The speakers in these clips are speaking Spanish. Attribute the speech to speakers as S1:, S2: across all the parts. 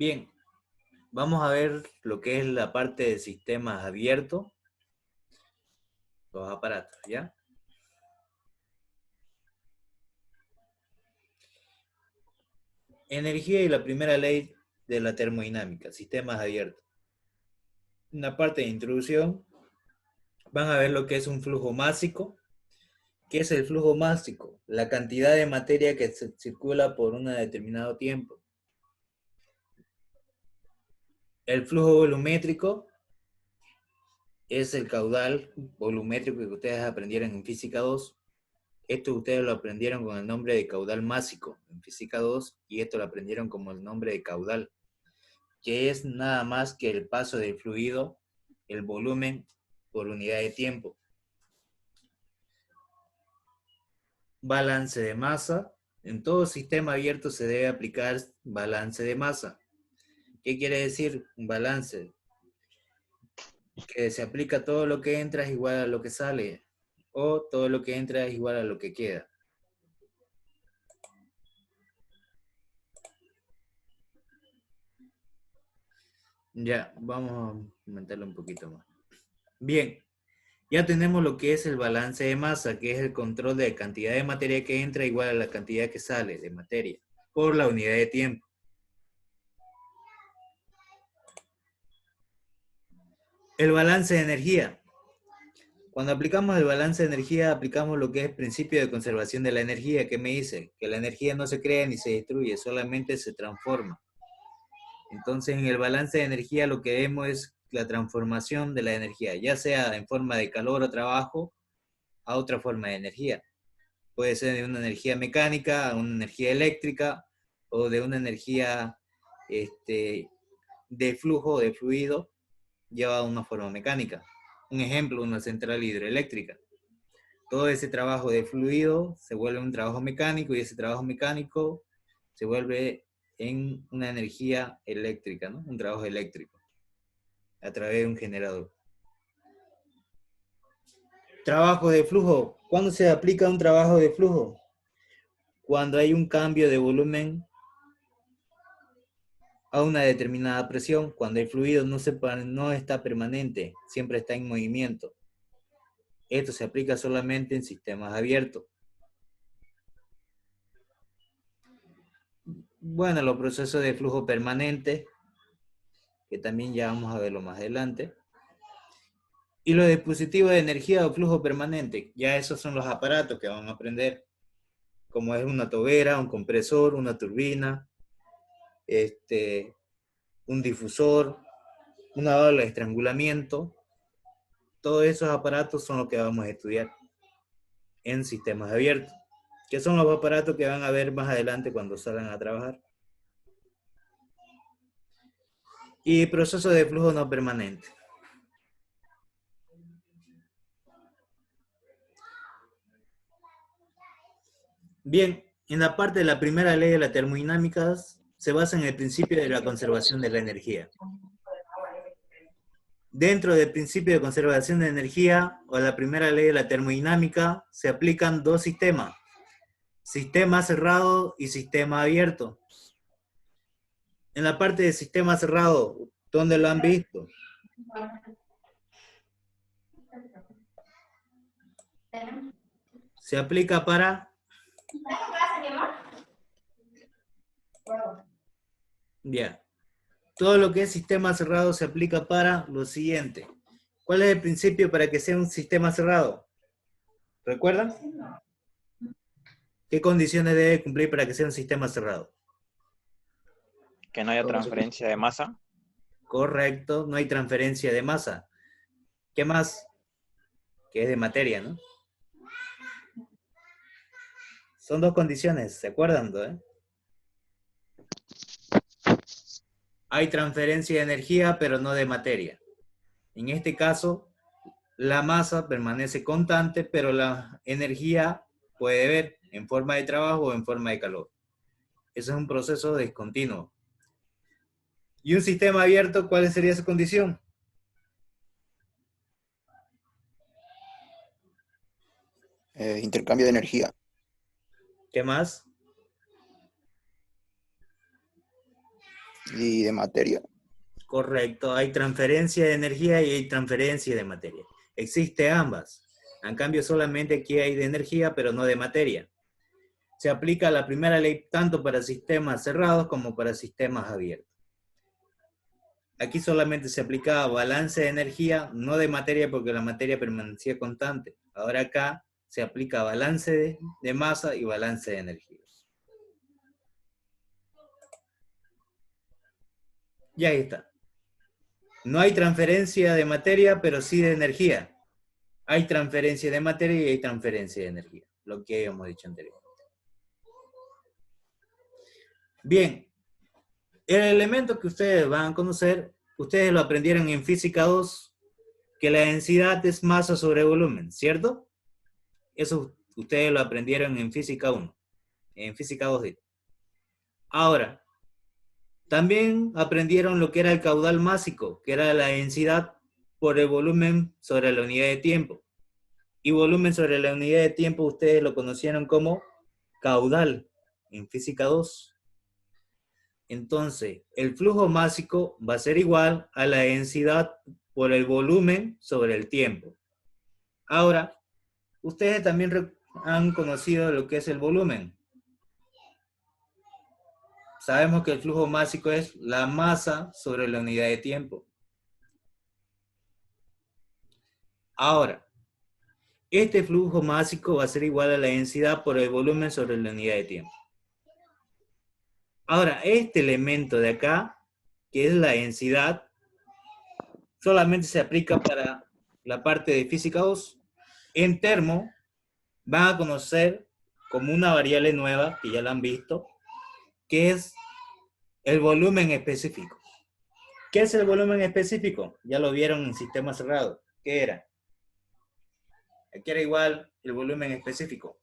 S1: Bien, vamos a ver lo que es la parte de sistemas abiertos, los aparatos, ¿ya? Energía y la primera ley de la termodinámica, sistemas abiertos. En la parte de introducción van a ver lo que es un flujo másico. ¿Qué es el flujo másico? La cantidad de materia que circula por un determinado tiempo. El flujo volumétrico es el caudal volumétrico que ustedes aprendieron en física 2. Esto ustedes lo aprendieron con el nombre de caudal másico en física 2 y esto lo aprendieron como el nombre de caudal, que es nada más que el paso del fluido, el volumen por unidad de tiempo. Balance de masa. En todo sistema abierto se debe aplicar balance de masa. ¿Qué quiere decir un balance? Que se aplica todo lo que entra es igual a lo que sale, o todo lo que entra es igual a lo que queda. Ya, vamos a aumentarlo un poquito más. Bien, ya tenemos lo que es el balance de masa, que es el control de cantidad de materia que entra igual a la cantidad que sale de materia, por la unidad de tiempo. El balance de energía. Cuando aplicamos el balance de energía, aplicamos lo que es el principio de conservación de la energía, que me dice que la energía no se crea ni se destruye, solamente se transforma. Entonces, en el balance de energía lo que vemos es la transformación de la energía, ya sea en forma de calor o trabajo, a otra forma de energía. Puede ser de una energía mecánica a una energía eléctrica o de una energía de flujo, de fluido, lleva a una forma mecánica. Un ejemplo, una central hidroeléctrica. Todo ese trabajo de fluido se vuelve un trabajo mecánico y ese trabajo mecánico se vuelve en una energía eléctrica, ¿no? Un trabajo eléctrico a través de un generador. Trabajo de flujo. ¿Cuándo se aplica un trabajo de flujo? Cuando hay un cambio de volumen a una determinada presión, cuando el fluido no está permanente, siempre está en movimiento. Esto se aplica solamente en sistemas abiertos. Bueno, los procesos de flujo permanente, que también ya vamos a verlo más adelante. Y los dispositivos de energía o flujo permanente, ya esos son los aparatos que van a aprender, como es una tobera, un compresor, una turbina, un difusor, una válvula de estrangulamiento. Todos esos aparatos son los que vamos a estudiar en sistemas abiertos, que son los aparatos que van a ver más adelante cuando salgan a trabajar. Y proceso de flujo no permanente. Bien, en la parte de la primera ley de la termodinámica se basa en el principio de la conservación de la energía. Dentro del principio de conservación de energía o la primera ley de la termodinámica se aplican dos sistemas, sistema cerrado y sistema abierto. En la parte de sistema cerrado, ¿dónde lo han visto? Se aplica para... Ya. Todo lo que es sistema cerrado se aplica para lo siguiente. ¿Cuál es el principio para que sea un sistema cerrado? ¿Recuerdan? ¿Qué condiciones debe cumplir para que sea un sistema cerrado?
S2: Que no haya transferencia de masa.
S1: Correcto, no hay transferencia de masa. ¿Qué más? Que es de materia, ¿no? Son dos condiciones, ¿se acuerdan? Hay transferencia de energía, pero no de materia. En este caso, la masa permanece constante, pero la energía puede ver en forma de trabajo o en forma de calor. Eso es un proceso discontinuo. ¿Y un sistema abierto, cuál sería su condición?
S3: Intercambio de energía.
S1: ¿Qué más?
S3: y de materia.
S1: Correcto, hay transferencia de energía y hay transferencia de materia. Existe ambas. En cambio, solamente aquí hay de energía, pero no de materia. Se aplica la primera ley tanto para sistemas cerrados como para sistemas abiertos. Aquí solamente se aplicaba balance de energía, no de materia, porque la materia permanecía constante. Ahora acá se aplica balance de masa y balance de energía. Y ahí está. No hay transferencia de materia, pero sí de energía. Hay transferencia de materia y hay transferencia de energía, lo que habíamos dicho anteriormente. Bien, el elemento que ustedes van a conocer, ustedes lo aprendieron en física 2, que la densidad es masa sobre volumen, ¿cierto? Eso ustedes lo aprendieron en física 1, en física 2D. Ahora, también aprendieron lo que era el caudal másico, que era la densidad por el volumen sobre la unidad de tiempo. Y volumen sobre la unidad de tiempo ustedes lo conocieron como caudal en física 2. Entonces, el flujo másico va a ser igual a la densidad por el volumen sobre el tiempo. Ahora, ustedes también han conocido lo que es el volumen. Sabemos que el flujo másico es la masa sobre la unidad de tiempo. Ahora, este flujo másico va a ser igual a la densidad por el volumen sobre la unidad de tiempo. Ahora, este elemento de acá, que es la densidad, solamente se aplica para la parte de física 2. En termo, van a conocer como una variable nueva, que ya la han visto, que es el volumen específico. ¿Qué es el volumen específico? Ya lo vieron en sistema cerrado. ¿Qué era? Aquí era igual el volumen específico.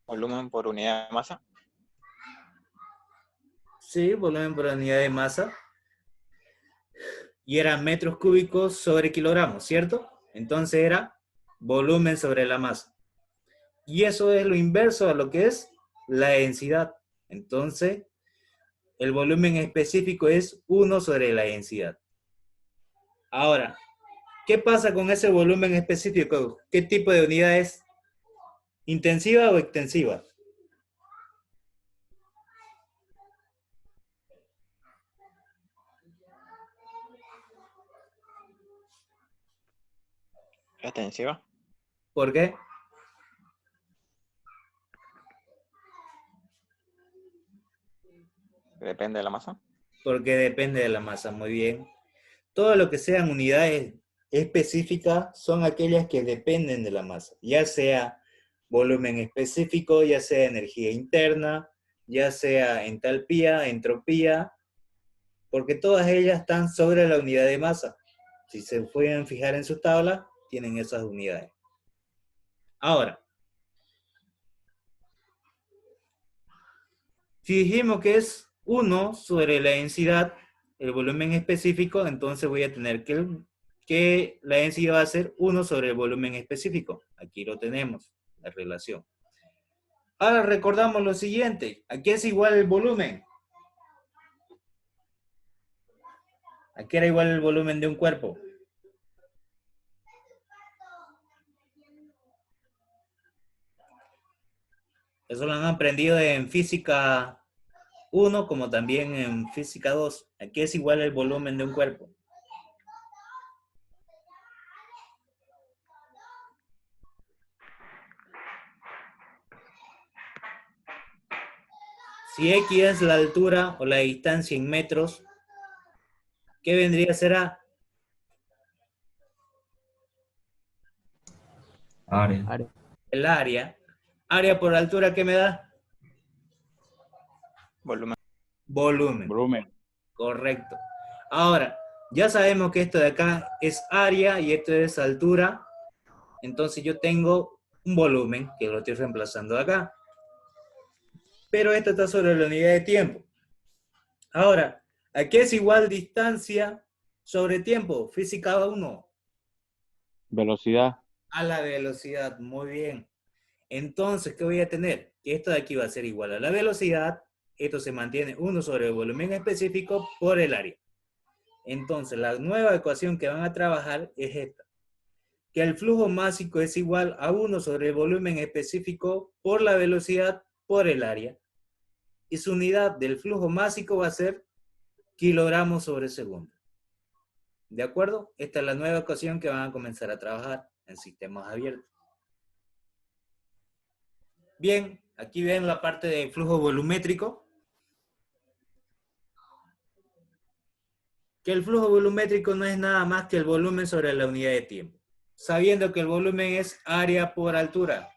S2: Volumen por unidad de masa.
S1: Sí, volumen por unidad de masa. Y era metros cúbicos sobre kilogramos, ¿cierto? Entonces era volumen sobre la masa. Y eso es lo inverso a lo que es la densidad. Entonces, el volumen específico es 1 sobre la densidad. Ahora, ¿qué pasa con ese volumen específico? ¿Qué tipo de unidad es? ¿Intensiva o extensiva?
S2: Extensiva.
S1: ¿Por qué?
S2: Depende de la masa.
S1: Porque depende de la masa, muy bien. Todo lo que sean unidades específicas son aquellas que dependen de la masa, ya sea volumen específico, ya sea energía interna, ya sea entalpía, entropía, porque todas ellas están sobre la unidad de masa. Si se pueden fijar en su tabla, tienen esas unidades. Ahora, si dijimos que es 1 sobre la densidad, el volumen específico, entonces voy a tener que la densidad va a ser 1 sobre el volumen específico. Aquí lo tenemos, la relación. Ahora recordamos lo siguiente. Aquí es igual el volumen. Aquí era igual el volumen de un cuerpo. Eso lo han aprendido en física 1 como también en física 2. Aquí es igual el volumen de un cuerpo. Si X es la altura o la distancia en metros, ¿qué vendría a ser A?
S4: Área.
S1: El área. Área por altura, ¿qué me da?
S2: Volumen.
S1: Volumen. Correcto. Ahora, ya sabemos que esto de acá es área y esto es altura. Entonces yo tengo un volumen que lo estoy reemplazando acá. Pero esto está sobre la unidad de tiempo. Ahora, ¿a qué es igual distancia sobre tiempo? Física 1.
S4: Velocidad.
S1: A la velocidad. Muy bien. Entonces, ¿qué voy a tener? Que esto de aquí va a ser igual a la velocidad esto se mantiene 1 sobre el volumen específico por el área. Entonces, la nueva ecuación que van a trabajar es esta, que el flujo másico es igual a 1 sobre el volumen específico por la velocidad por el área. Y su unidad del flujo másico va a ser kilogramos sobre segundo. ¿De acuerdo? Esta es la nueva ecuación que van a comenzar a trabajar en sistemas abiertos. Bien, aquí ven la parte del flujo volumétrico. Que el flujo volumétrico no es nada más que el volumen sobre la unidad de tiempo. Sabiendo que el volumen es área por altura.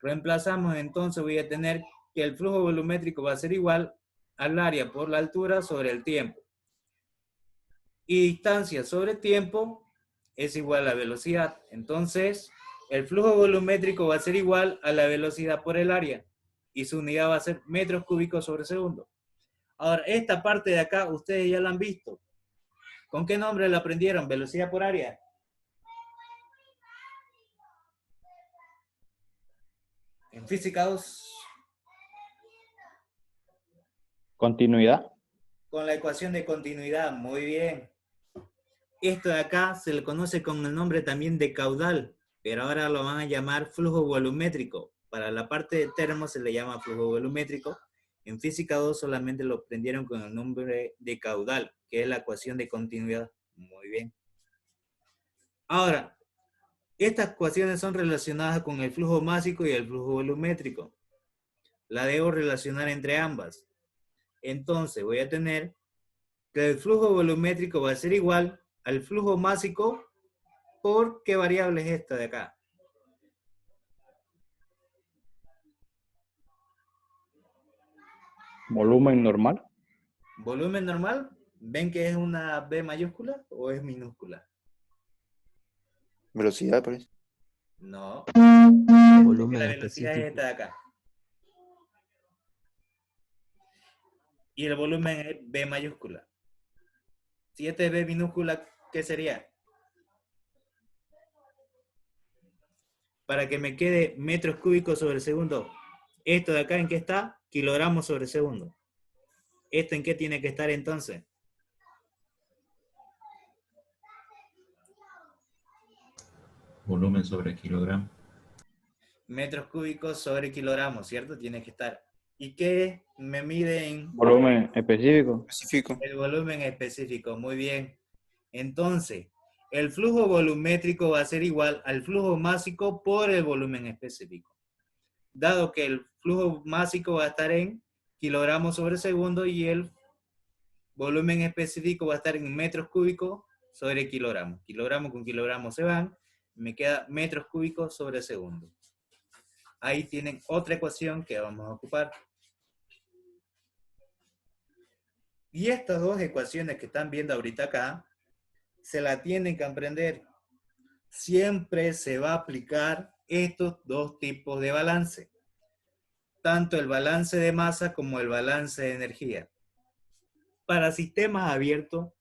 S1: Reemplazamos entonces, voy a tener que el flujo volumétrico va a ser igual al área por la altura sobre el tiempo. Y distancia sobre tiempo es igual a velocidad. Entonces, el flujo volumétrico va a ser igual a la velocidad por el área. Y su unidad va a ser metros cúbicos sobre segundo. Ahora, esta parte de acá, ustedes ya la han visto. ¿Con qué nombre la aprendieron? Velocidad por área. En física 2.
S4: Continuidad.
S1: Con la ecuación de continuidad. Muy bien. Esto de acá se le conoce con el nombre también de caudal, pero ahora lo van a llamar flujo volumétrico. Para la parte de termo se le llama flujo volumétrico. En física 2 solamente lo aprendieron con el nombre de caudal, que es la ecuación de continuidad. Muy bien. Ahora, estas ecuaciones son relacionadas con el flujo másico y el flujo volumétrico. La debo relacionar entre ambas. Entonces voy a tener que el flujo volumétrico va a ser igual al flujo másico por ¿qué variable es esta de acá?
S4: Volumen normal.
S1: ¿Volumen normal? ¿Ven que es una B mayúscula o es minúscula?
S3: Velocidad, parece.
S1: No.
S5: Volumen
S1: La velocidad es
S5: específico.
S1: esta de acá. Y el volumen es B mayúscula. Si este es B minúscula, ¿qué sería? Para que me quede metros cúbicos sobre segundo. Esto de acá, ¿en qué está? Kilogramos sobre segundo. ¿Esto en qué tiene que estar entonces?
S5: Volumen sobre kilogramo.
S1: Metros cúbicos sobre kilogramos, ¿cierto? Tiene que estar. ¿Y qué me miden?
S4: Volumen específico.
S3: Específico.
S1: El volumen específico. Muy bien. Entonces, el flujo volumétrico va a ser igual al flujo másico por el volumen específico. Dado que el flujo másico va a estar en kilogramos sobre segundo y el volumen específico va a estar en metros cúbicos sobre kilogramos. Kilogramos con kilogramos se van. Me queda metros cúbicos sobre segundo. Ahí tienen otra ecuación que vamos a ocupar. Y estas dos ecuaciones que están viendo ahorita acá, se la tienen que aprender. Siempre se va a aplicar estos dos tipos de balance. Tanto el balance de masa como el balance de energía. Para sistemas abiertos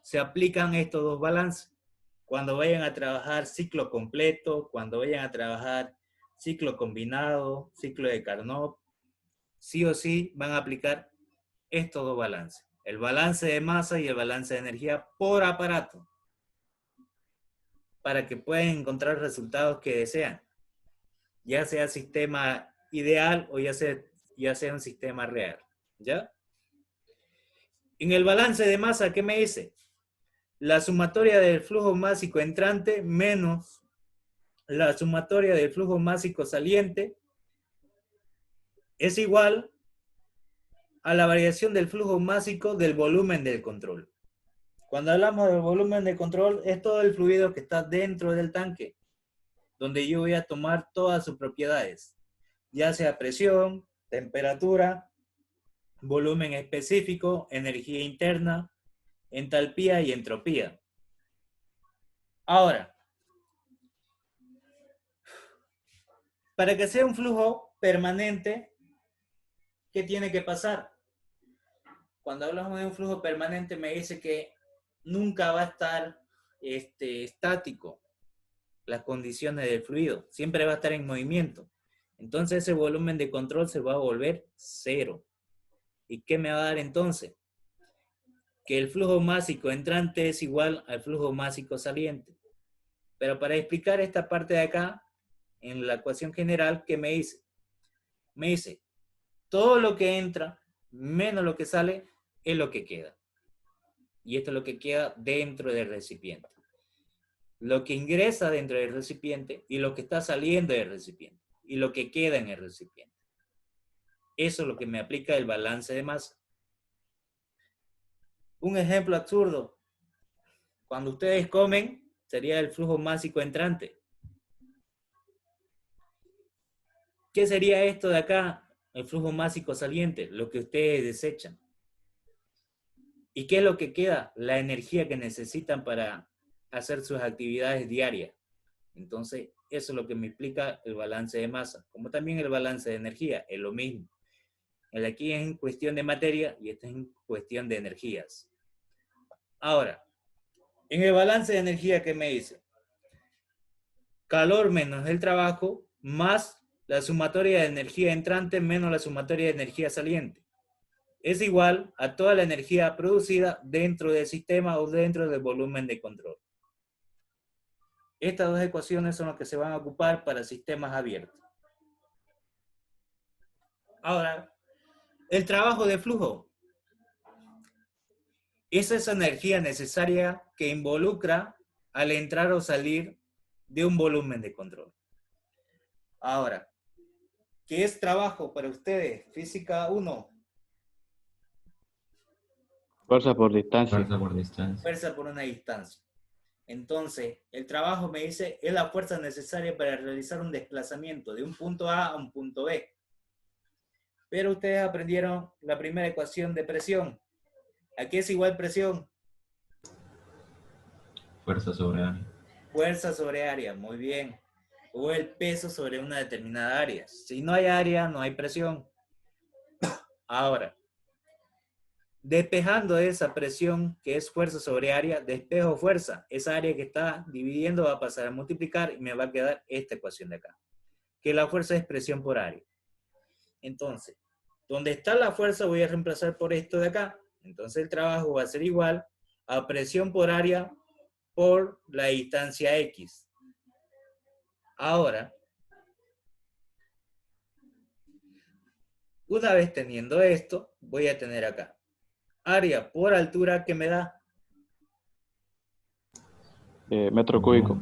S1: se aplican estos dos balances. Cuando vayan a trabajar ciclo completo, cuando vayan a trabajar ciclo combinado, ciclo de Carnot, sí o sí van a aplicar estos dos balances. El balance de masa y el balance de energía por aparato. Para que puedan encontrar resultados que desean. Ya sea sistema ideal o ya sea un sistema real. ¿Ya? En el balance de masa, ¿qué me dice? La sumatoria del flujo másico entrante menos la sumatoria del flujo másico saliente es igual a la variación del flujo másico del volumen del control. Cuando hablamos del volumen de control, es todo el fluido que está dentro del tanque, donde yo voy a tomar todas sus propiedades, ya sea presión, temperatura, volumen específico, energía interna, entalpía y entropía. Ahora, para que sea un flujo permanente, ¿qué tiene que pasar? Cuando hablamos de un flujo permanente me dice que nunca va a estar estático las condiciones del fluido, siempre va a estar en movimiento. Entonces ese volumen de control se va a volver cero. ¿Y qué me va a dar entonces? Que el flujo másico entrante es igual al flujo másico saliente. Pero para explicar esta parte de acá, en la ecuación general, ¿qué me dice? Me dice, todo lo que entra menos lo que sale es lo que queda. Y esto es lo que queda dentro del recipiente. Lo que ingresa dentro del recipiente y lo que está saliendo del recipiente. Y lo que queda en el recipiente. Eso es lo que me aplica el balance de masa. Un ejemplo absurdo. Cuando ustedes comen, sería el flujo másico entrante. ¿Qué sería esto de acá? El flujo másico saliente, lo que ustedes desechan. ¿Y qué es lo que queda? La energía que necesitan para hacer sus actividades diarias. Entonces, eso es lo que me explica el balance de masa, como también el balance de energía, es lo mismo. El de aquí es en cuestión de materia y este es en cuestión de energías. Ahora, en el balance de energía, ¿qué me dice? Calor menos el trabajo más la sumatoria de energía entrante menos la sumatoria de energía saliente. Es igual a toda la energía producida dentro del sistema o dentro del volumen de control. Estas dos ecuaciones son las que se van a ocupar para sistemas abiertos. Ahora, el trabajo de flujo es esa energía necesaria que involucra al entrar o salir de un volumen de control. Ahora, ¿qué es trabajo para ustedes? Física 1.
S4: Fuerza por distancia.
S5: Fuerza por distancia.
S1: Fuerza por una distancia. Entonces, el trabajo me dice es la fuerza necesaria para realizar un desplazamiento de un punto A a un punto B. Pero ustedes aprendieron la primera ecuación de presión. ¿A qué es igual presión?
S5: Fuerza sobre área.
S1: Fuerza sobre área, muy bien. O el peso sobre una determinada área. Si no hay área, no hay presión. Ahora, despejando esa presión que es fuerza sobre área, despejo fuerza. Esa área que está dividiendo va a pasar a multiplicar y me va a quedar esta ecuación de acá. Que la fuerza es presión por área. Entonces, donde está la fuerza voy a reemplazar por esto de acá. Entonces el trabajo va a ser igual a presión por área por la distancia X. Ahora, una vez teniendo esto, voy a tener acá área por altura que me da.
S4: Metro cúbico.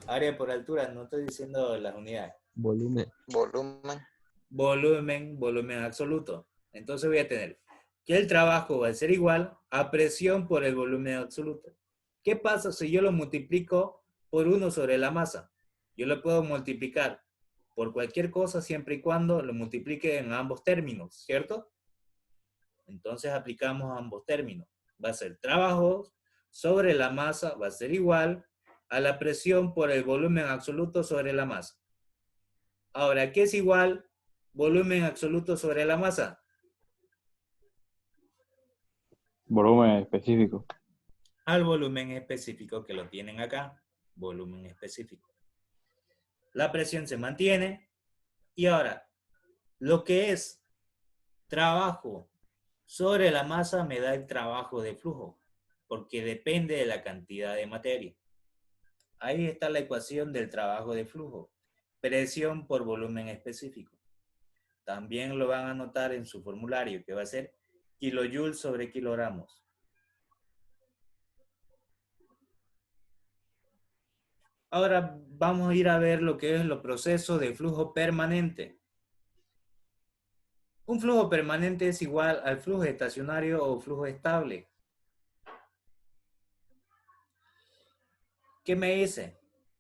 S1: Área por altura, no estoy diciendo las unidades.
S3: Volumen.
S1: Volumen absoluto. Entonces voy a tener que el trabajo va a ser igual a presión por el volumen absoluto. ¿Qué pasa si yo lo multiplico por 1 sobre la masa? Yo lo puedo multiplicar por cualquier cosa siempre y cuando lo multiplique en ambos términos, ¿cierto? Entonces aplicamos ambos términos. Va a ser trabajo sobre la masa, va a ser igual a la presión por el volumen absoluto sobre la masa. Ahora, ¿qué es igual volumen absoluto sobre la masa?
S4: Volumen específico.
S1: Al volumen específico que lo tienen acá. Volumen específico. La presión se mantiene. Y ahora, lo que es trabajo sobre la masa me da el trabajo de flujo, porque depende de la cantidad de materia. Ahí está la ecuación del trabajo de flujo. Presión por volumen específico. También lo van a anotar en su formulario, que va a ser kilojoules sobre kilogramos. Ahora vamos a ir a ver lo que es los procesos de flujo permanente. Un flujo permanente es igual al flujo estacionario o flujo estable. ¿Qué me dice?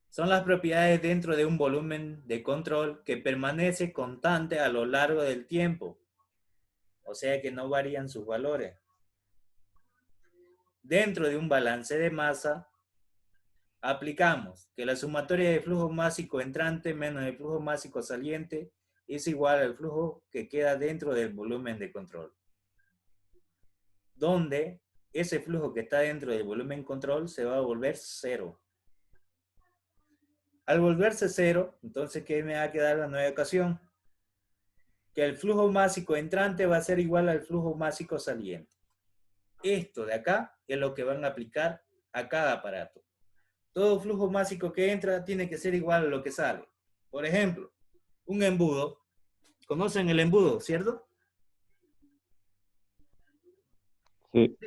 S1: Son las propiedades dentro de un volumen de control que permanece constante a lo largo del tiempo. O sea que no varían sus valores. Dentro de un balance de masa, aplicamos que la sumatoria de flujo másico entrante menos el flujo másico saliente es igual al flujo que queda dentro del volumen de control. Donde ese flujo que está dentro del volumen control se va a volver cero. Al volverse cero, entonces, ¿qué me va a quedar la nueva ecuación? que el flujo másico entrante va a ser igual al flujo másico saliente. Esto de acá es lo que van a aplicar a cada aparato. Todo flujo másico que entra tiene que ser igual a lo que sale. Por ejemplo, un embudo. ¿Conocen el embudo, cierto?
S4: Sí.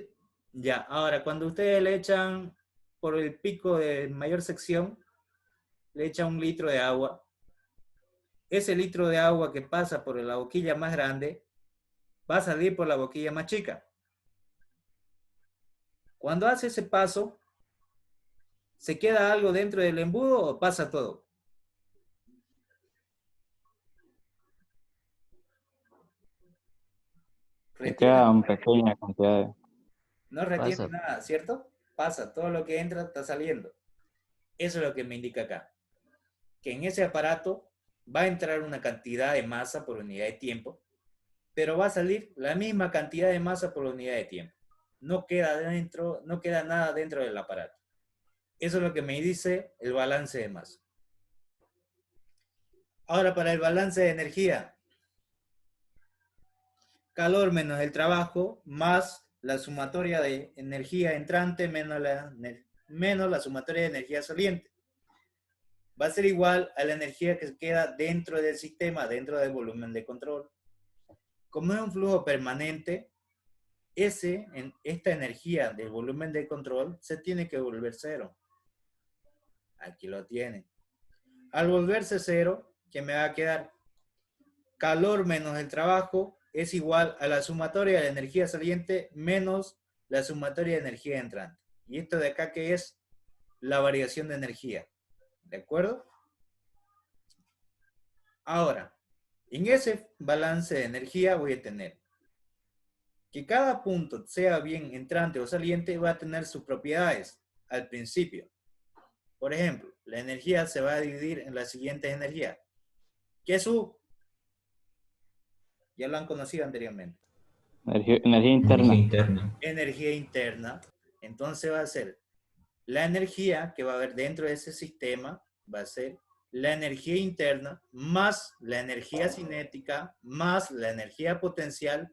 S1: Ya, ahora cuando ustedes le echan por el pico de mayor sección, le echan 1 litro de agua. Ese litro de agua que pasa por la boquilla más grande va a salir por la boquilla más chica. Cuando hace ese paso, ¿se queda algo dentro del embudo o pasa todo?
S4: Se
S1: Retiene,
S4: queda una pequeña cantidad de...
S1: no retiene
S3: Pasa.
S1: nada, ¿cierto? Pasa, todo lo que entra está saliendo. Eso es lo que me indica acá. Que en ese aparato va a entrar una cantidad de masa por unidad de tiempo, pero va a salir la misma cantidad de masa por unidad de tiempo. No queda dentro, no queda nada dentro del aparato. Eso es lo que me dice el balance de masa. Ahora, para el balance de energía, calor menos el trabajo más la sumatoria de energía entrante menos la sumatoria de energía saliente. Va a ser igual a la energía que queda dentro del sistema, dentro del volumen de control. Como es un flujo permanente, esta energía del volumen de control se tiene que volver cero. Aquí lo tienen. Al volverse cero, ¿qué me va a quedar? Calor menos el trabajo es igual a la sumatoria de energía saliente menos la sumatoria de energía entrante. Y esto de acá que es la variación de energía. ¿De acuerdo? Ahora, en ese balance de energía voy a tener que cada punto, sea bien entrante o saliente, va a tener sus propiedades al principio. Por ejemplo, la energía se va a dividir en las siguientes energías. ¿Qué es U? Ya lo han conocido anteriormente.
S4: Energía
S5: Energía
S4: interna.
S5: interna.
S1: Energía interna. Entonces va a ser la energía que va a haber dentro de ese sistema, va a ser la energía interna más la energía cinética más la energía potencial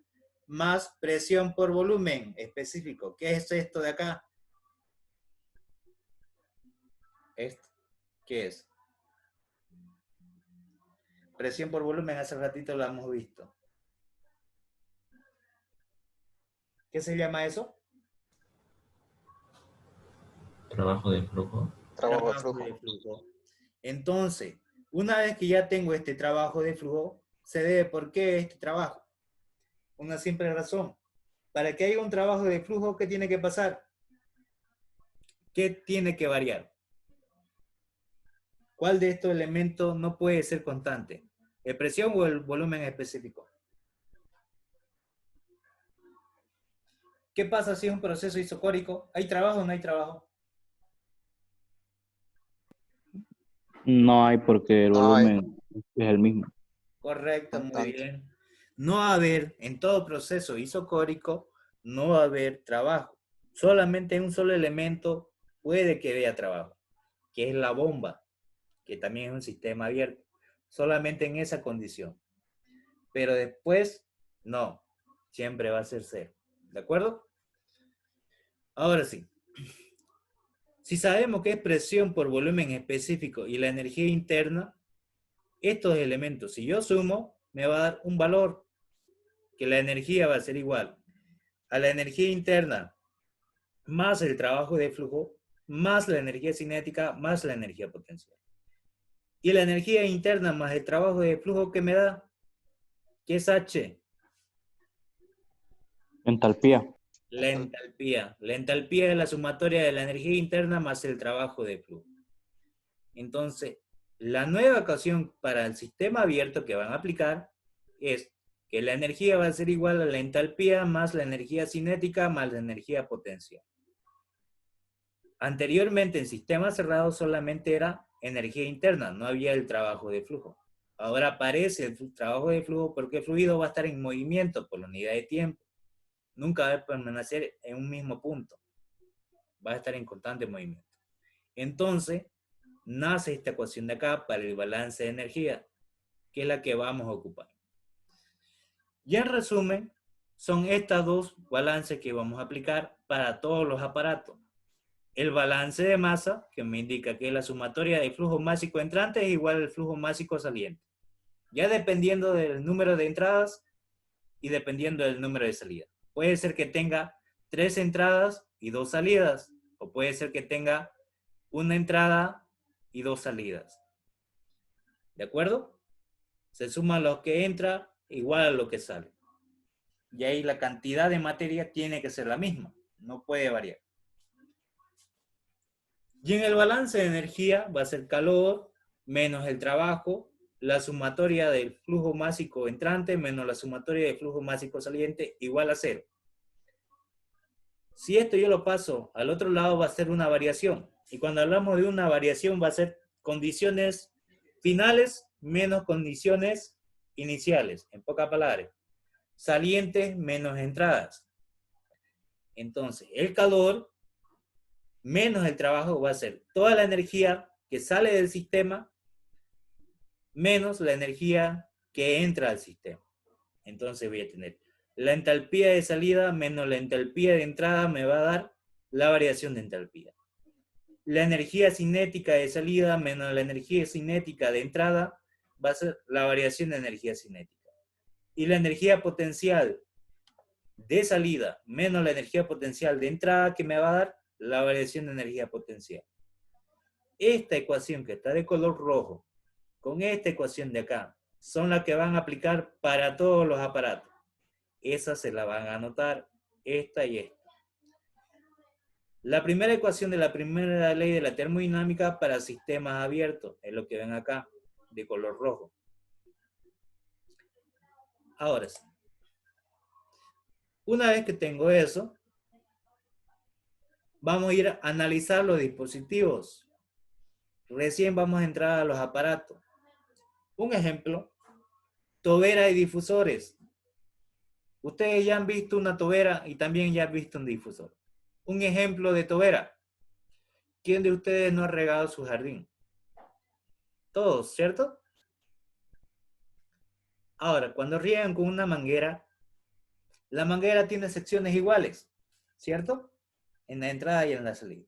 S1: más presión por volumen específico. ¿Qué es esto de acá? ¿Esto? ¿Qué es? Presión por volumen, hace ratito lo hemos visto. ¿Qué se llama eso?
S5: Trabajo de flujo.
S3: Trabajo de
S1: Trabajo
S3: flujo.
S1: de flujo. Entonces, una vez que ya tengo este trabajo de flujo, se debe, ¿por qué este trabajo? Una simple razón. Para que haya un trabajo de flujo, ¿qué tiene que pasar? ¿Qué tiene que variar? ¿Cuál de estos elementos no puede ser constante? ¿La presión o el volumen específico? ¿Qué pasa si es un proceso isocórico? ¿Hay trabajo o no hay trabajo?
S4: No hay porque el
S3: No hay.
S4: volumen es el mismo.
S1: Correcto, muy
S3: Constante.
S1: bien. No va a haber, en todo proceso isocórico, no va a haber trabajo. Solamente un solo elemento puede que vea trabajo, que es la bomba, que también es un sistema abierto. Solamente en esa condición. Pero después, no. Siempre va a ser cero. ¿De acuerdo? Ahora sí. Si sabemos que es presión por volumen específico y la energía interna, estos elementos, si yo sumo, me va a dar un valor, que la energía va a ser igual a la energía interna más el trabajo de flujo, más la energía cinética, más la energía potencial. Y la energía interna más el trabajo de flujo que me da, ¿qué es H?
S4: Entalpía.
S1: La entalpía. La entalpía es la sumatoria de la energía interna más el trabajo de flujo. Entonces, la nueva ecuación para el sistema abierto que van a aplicar es que la energía va a ser igual a la entalpía más la energía cinética más la energía potencial. Anteriormente en sistemas cerrados solamente era energía interna, no había el trabajo de flujo. Ahora aparece el trabajo de flujo porque el fluido va a estar en movimiento por la unidad de tiempo. Nunca va a permanecer en un mismo punto. Va a estar en constante movimiento. Entonces, nace esta ecuación de acá para el balance de energía, que es la que vamos a ocupar. Y en resumen, son estas dos balances que vamos a aplicar para todos los aparatos. El balance de masa, que me indica que la sumatoria del flujo másico entrante es igual al flujo másico saliente. Ya dependiendo del número de entradas y dependiendo del número de salidas. Puede ser que tenga 3 entradas y 2 salidas, o puede ser que tenga una entrada y 2 salidas. ¿De acuerdo? Se suma lo que entra igual a lo que sale. Y ahí la cantidad de materia tiene que ser la misma, no puede variar. Y en el balance de energía va a ser calor menos el trabajo, la sumatoria del flujo másico entrante menos la sumatoria del flujo másico saliente igual a 0. Si esto yo lo paso al otro lado va a ser una variación. Y cuando hablamos de una variación va a ser condiciones finales menos condiciones iniciales. En pocas palabras, salientes menos entradas. Entonces, el calor menos el trabajo va a ser toda la energía que sale del sistema menos la energía que entra al sistema. Entonces voy a tener la entalpía de salida menos la entalpía de entrada me va a dar la variación de entalpía. La energía cinética de salida menos la energía cinética de entrada va a ser la variación de energía cinética. Y la energía potencial de salida menos la energía potencial de entrada que me va a dar la variación de energía potencial. Esta ecuación que está de color rojo con esta ecuación de acá son las que van a aplicar para todos los aparatos. Esas se la van a anotar, esta y esta. La primera ecuación de la primera ley de la termodinámica para sistemas abiertos, es lo que ven acá, de color rojo. Ahora sí. Una vez que tengo eso, vamos a ir a analizar los dispositivos. Recién vamos a entrar a los aparatos. Un ejemplo, tobera y difusores. Ustedes ya han visto una tobera y también ya han visto un difusor. Un ejemplo de tobera. ¿Quién de ustedes no ha regado su jardín? Todos, ¿cierto? Ahora, cuando riegan con una manguera, la manguera tiene secciones iguales, ¿cierto? En la entrada y en la salida.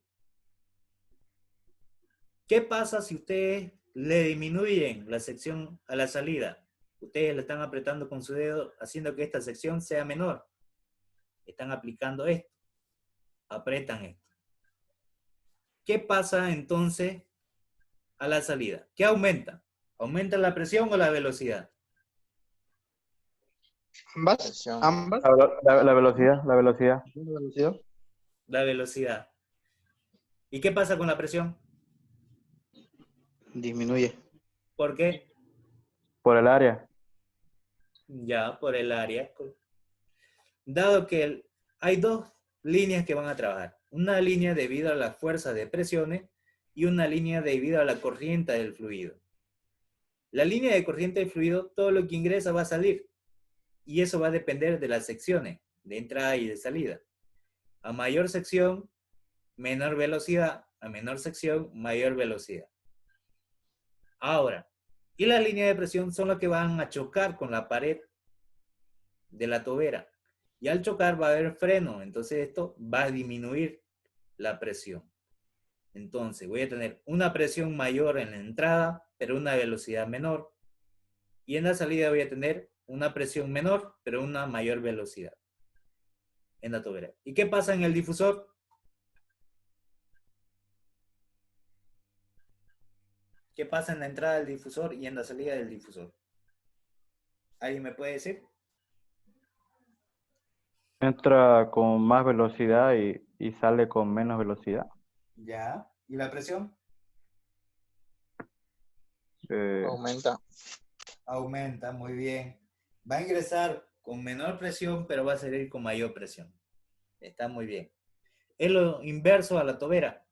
S1: ¿Qué pasa si ustedes le disminuyen la sección a la salida? Ustedes le están apretando con su dedo, haciendo que esta sección sea menor. Están aplicando esto. Apretan esto. ¿Qué pasa entonces a la salida? ¿Qué aumenta? ¿Aumenta la presión o la velocidad?
S3: Ambas.
S2: Presión.
S3: Ambas.
S4: La velocidad, la velocidad.
S3: La velocidad.
S1: La velocidad. ¿Y qué pasa con la presión?
S3: Disminuye.
S1: ¿Por qué?
S4: Por el área.
S1: Ya, por el área. Dado que hay dos líneas que van a trabajar. Una línea debido a las fuerzas de presiones y una línea debido a la corriente del fluido. La línea de corriente del fluido, todo lo que ingresa va a salir. Y eso va a depender de las secciones, de entrada y de salida. A mayor sección, menor velocidad. A menor sección, mayor velocidad. Ahora, y las líneas de presión son las que van a chocar con la pared de la tobera. Y al chocar va a haber freno, entonces esto va a disminuir la presión. Entonces voy a tener una presión mayor en la entrada, pero una velocidad menor. Y en la salida voy a tener una presión menor, pero una mayor velocidad en la tobera. ¿Y qué pasa en el difusor? ¿Qué pasa en la entrada del difusor y en la salida del difusor? ¿Alguien me puede decir?
S4: Entra con más velocidad y sale con menos velocidad.
S1: Ya. ¿Y la presión?
S2: Aumenta.
S1: Aumenta, muy bien. Va a ingresar con menor presión, pero va a salir con mayor presión. Está muy bien. Es lo inverso a la tobera,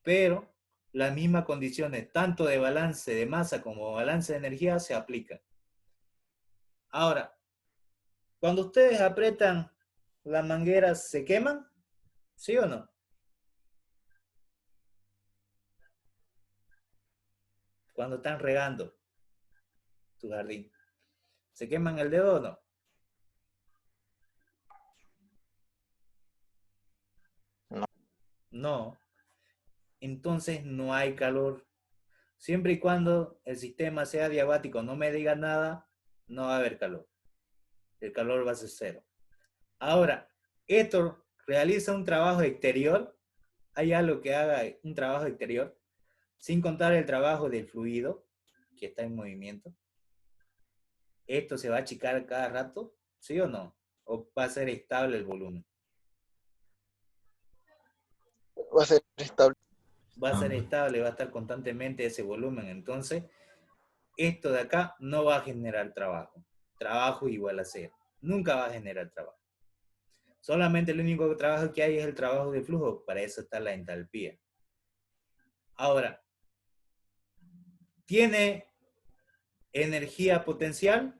S1: pero las mismas condiciones, tanto de balance de masa como balance de energía, se aplican. Ahora, cuando ustedes apretan las mangueras, ¿se queman? ¿Sí o no? Cuando están regando tu jardín. ¿Se queman el dedo o no? No. Entonces no hay calor. Siempre y cuando el sistema sea diabático, no me diga nada, no va a haber calor. El calor va a ser cero. Ahora, esto realiza un trabajo exterior. Hay algo que haga un trabajo exterior, sin contar el trabajo del fluido que está en movimiento. ¿Esto se va a achicar cada rato? ¿Sí o no? ¿O va a ser estable el volumen?
S3: Va a ser estable.
S1: Va a ser
S5: Ambos.
S1: estable, va a estar constantemente ese volumen. Entonces, esto de acá no va a generar trabajo. Trabajo igual a cero. Nunca va a generar trabajo. Solamente el único trabajo que hay es el trabajo de flujo. Para eso está la entalpía. Ahora, ¿tiene energía potencial?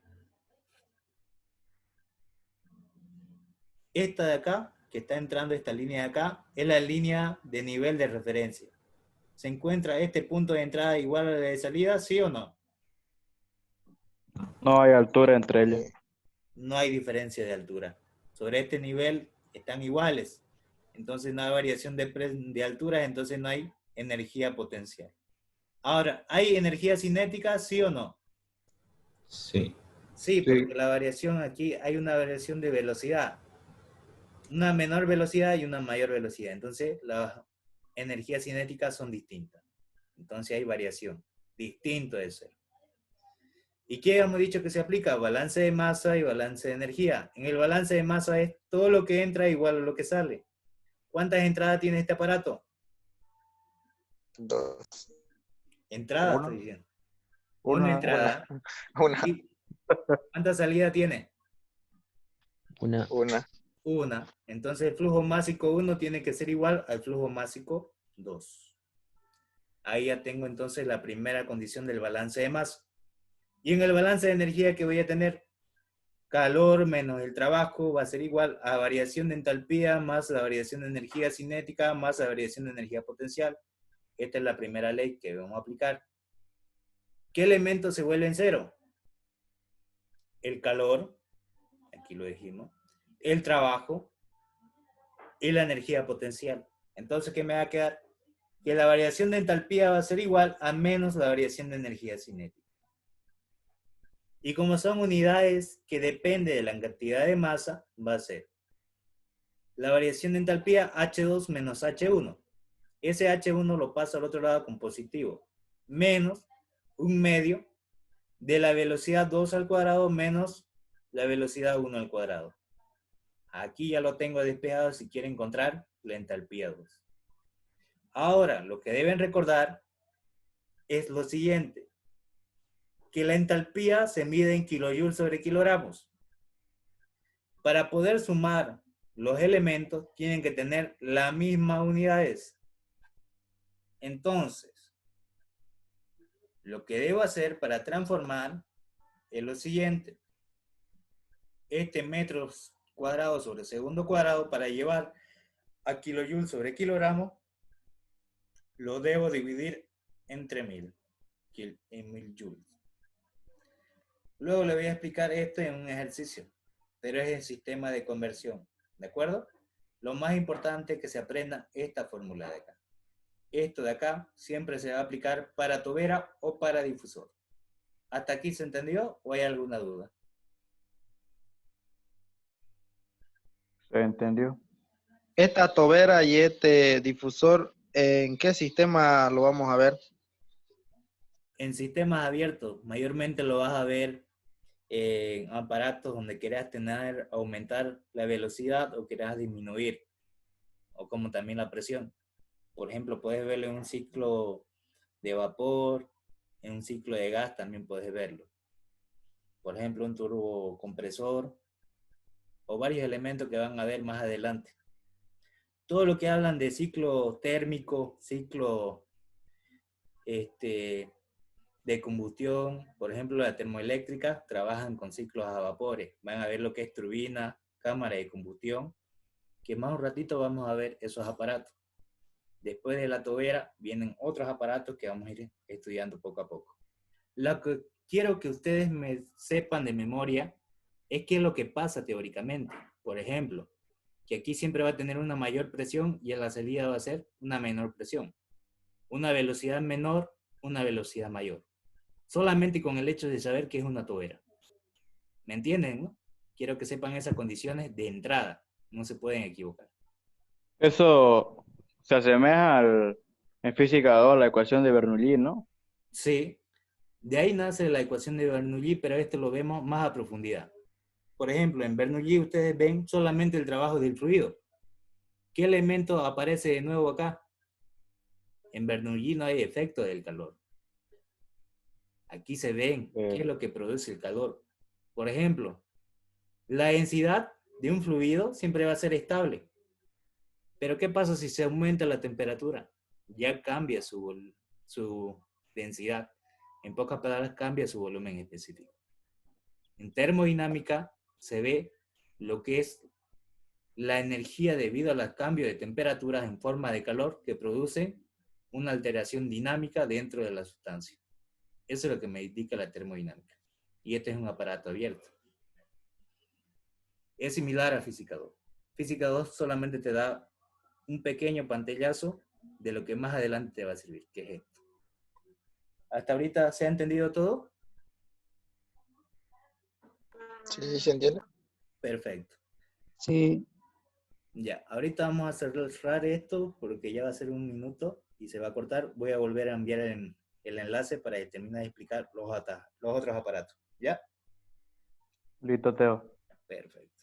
S1: Esta de acá, que está entrando esta línea de acá, es la línea de nivel de referencia. ¿Se encuentra este punto de entrada igual al de salida, sí o no?
S4: No hay altura entre ellas.
S1: No hay diferencia de altura. Sobre este nivel están iguales. Entonces no hay variación de alturas, entonces no hay energía potencial. Ahora, ¿hay energía cinética, sí o no?
S5: Sí.
S1: Sí, porque la variación aquí, hay una variación de velocidad. Una menor velocidad y una mayor velocidad. Entonces, las energías cinéticas son distintas. Entonces hay variación. Distinto de ser. ¿Y qué hemos dicho que se aplica? Balance de masa y balance de energía. En el balance de masa es todo lo que entra igual a lo que sale. ¿Cuántas entradas tiene este aparato?
S3: 2.
S1: Entrada,
S3: Uno.
S1: estoy diciendo. Una entrada.
S3: Una.
S1: ¿Y cuántas salidas tiene?
S6: Una.
S1: Una. Entonces el flujo másico 1 tiene que ser igual al flujo másico 2. Ahí ya tengo entonces la primera condición del balance de masa. Y en el balance de energía que voy a tener, calor menos el trabajo va a ser igual a variación de entalpía más la variación de energía cinética más la variación de energía potencial. Esta es la primera ley que vamos a aplicar. ¿Qué elementos se vuelven cero? El calor, aquí lo dijimos, el trabajo y la energía potencial. Entonces, ¿qué me va a quedar? Que la variación de entalpía va a ser igual a menos la variación de energía cinética. Y como son unidades que dependen de la cantidad de masa, va a ser la variación de entalpía H2 menos H1. Ese H1 lo paso al otro lado con positivo. Menos un medio de la velocidad 2 al cuadrado menos la velocidad 1 al cuadrado. Aquí ya lo tengo despejado si quiero encontrar la entalpía 2. Ahora, lo que deben recordar es lo siguiente. Que la entalpía se mide en kilojoules sobre kilogramos. Para poder sumar los elementos, tienen que tener las mismas unidades. Entonces, lo que debo hacer para transformar es lo siguiente. Este metros cuadrados sobre segundo cuadrado, para llevar a kilojoules sobre kilogramo, lo debo dividir entre 1000, en 1000 joules. Luego le voy a explicar esto en un ejercicio, pero es el sistema de conversión, ¿de acuerdo? Lo más importante es que se aprenda esta fórmula de acá. Esto de acá siempre se va a aplicar para tobera o para difusor. ¿Hasta aquí se entendió o hay alguna duda?
S4: ¿Se entendió?
S3: Esta tobera y este difusor, ¿en qué sistema lo vamos a ver?
S1: En sistemas abiertos, mayormente lo vas a ver en aparatos donde quieras aumentar la velocidad o quieras disminuir, o como también la presión. Por ejemplo, puedes verlo en un ciclo de vapor, en un ciclo de gas también puedes verlo. Por ejemplo, un turbocompresor o varios elementos que van a ver más adelante. Todo lo que hablan de ciclo térmico, ciclo de combustión, por ejemplo, la termoeléctrica, trabajan con ciclos a vapores. Van a ver lo que es turbina, cámara de combustión, que más un ratito vamos a ver esos aparatos. Después de la tobera vienen otros aparatos que vamos a ir estudiando poco a poco. Lo que quiero que ustedes me sepan de memoria es qué es lo que pasa teóricamente. Por ejemplo, que aquí siempre va a tener una mayor presión y en la salida va a ser una menor presión. Una velocidad menor, una velocidad mayor. Solamente con el hecho de saber que es una tobera. ¿Me entienden, no? Quiero que sepan esas condiciones de entrada. No se pueden equivocar.
S4: Eso se asemeja en física 2 a la ecuación de Bernoulli, ¿no?
S1: Sí, de ahí nace la ecuación de Bernoulli, pero esto lo vemos más a profundidad. Por ejemplo, en Bernoulli ustedes ven solamente el trabajo del fluido. ¿Qué elemento aparece de nuevo acá? En Bernoulli no hay efecto del calor. Aquí se ven qué es lo que produce el calor. Por ejemplo, la densidad de un fluido siempre va a ser estable. Pero ¿qué pasa si se aumenta la temperatura? Ya cambia su densidad. En pocas palabras, cambia su volumen específico. En termodinámica se ve lo que es la energía debido al cambio de temperaturas en forma de calor que produce una alteración dinámica dentro de la sustancia. Eso es lo que me indica la termodinámica. Y este es un aparato abierto. Es similar a Física 2. Física 2 solamente te da un pequeño pantallazo de lo que más adelante te va a servir, que es esto. ¿Hasta ahorita se ha entendido todo?
S3: Sí, se entiende.
S1: Perfecto.
S7: Sí,
S1: Ya, ahorita vamos a cerrar esto porque ya va a ser un minuto y se va a cortar. Voy a volver a enviar el enlace para que termine de explicar los otros aparatos. ¿Ya?
S4: Listo, Teo.
S1: Perfecto.